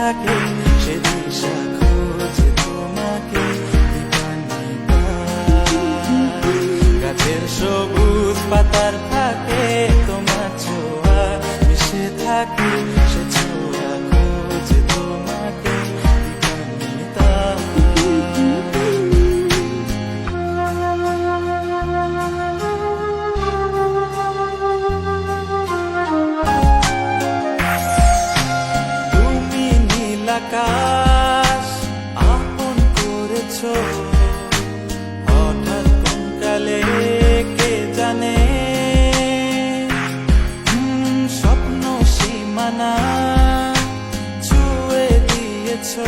থাকে সে দিশা খোঁজে তোমাকে গাছের সবুজ পাতার ফাঁকে তোমার ছোঁয়া মিশে থাকে সে ছোঁয়া খোঁজে তোমাকে তুমি নীল আকাশ আপন করেছো হঠাৎ কোন কালে কে জানে স্বপ্ন সীমানা ছুঁয়ে দিয়েছো।